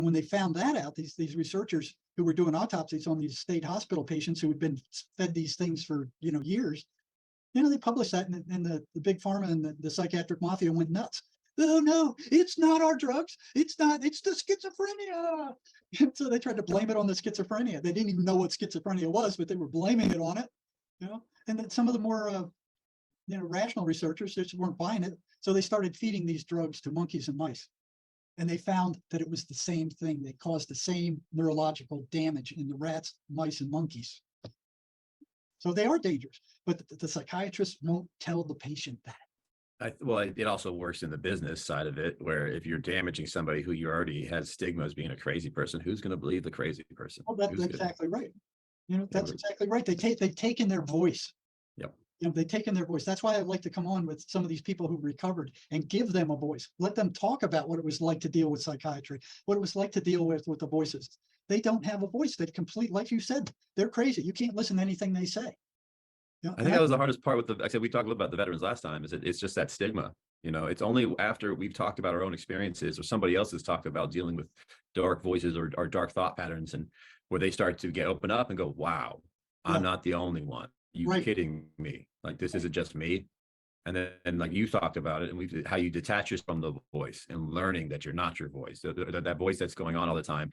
When they found that out, these researchers who were doing autopsies on these state hospital patients who had been fed these things for years, they published that, and the big pharma and the psychiatric mafia went nuts. Oh no, it's not our drugs. It's not. It's the schizophrenia. And so they tried to blame it on the schizophrenia. They didn't even know what schizophrenia was, but they were blaming it on it. And then some of the more rational researchers just weren't buying it, so they started feeding these drugs to monkeys and mice. And they found that it was the same thing. They caused the same neurological damage in the rats, mice, and monkeys. So they are dangerous, but the psychiatrist won't tell the patient that. Well, it also works in the business side of it, where if you're damaging somebody who you already has stigma as being a crazy person, who's going to believe the crazy person? Oh, that's exactly right. That's exactly right. They've taken their voice. Yep. They've taken their voice. That's why I'd like to come on with some of these people who recovered and give them a voice. Let them talk about what it was like to deal with psychiatry, what it was like to deal with the voices. They don't have a voice. They like you said, they're crazy. You can't listen to anything they say. I think that was the hardest part with I said, we talked a little about the veterans last time, is it's just that stigma. It's only after we've talked about our own experiences or somebody else has talked about dealing with dark voices or dark thought patterns, and where they start to open up and go, wow, I'm not the only one. You kidding me? Like, this isn't just me. And then like you talked about it, and how you detach yourself from the voice and learning that you're not your voice. That voice that's going on all the time.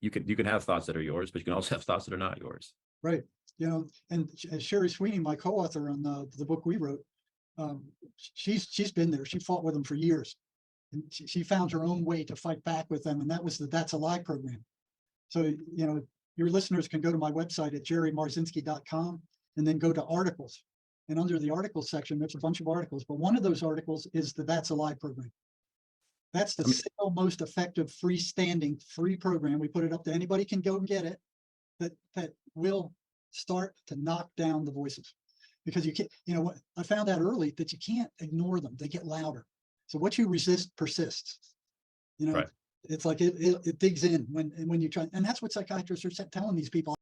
You can have thoughts that are yours, but you can also have thoughts that are not yours. Right. And Sherry Sweeney, my co-author on the book we wrote, she's been there. She fought with them for years, and she found her own way to fight back with them, and that was the That's a Lie program. So your listeners can go to my website at jerrymarzinski.com and then go to articles, and under the articles section there's a bunch of articles, but one of those articles is the That's a Lie program. That's the single most effective freestanding free program. We put it up to anybody can go and get it. That will start to knock down the voices, because you can't. What I found out early, that you can't ignore them. They get louder. So what you resist persists. Right. It's like it digs in when you try, and that's what psychiatrists are telling these people.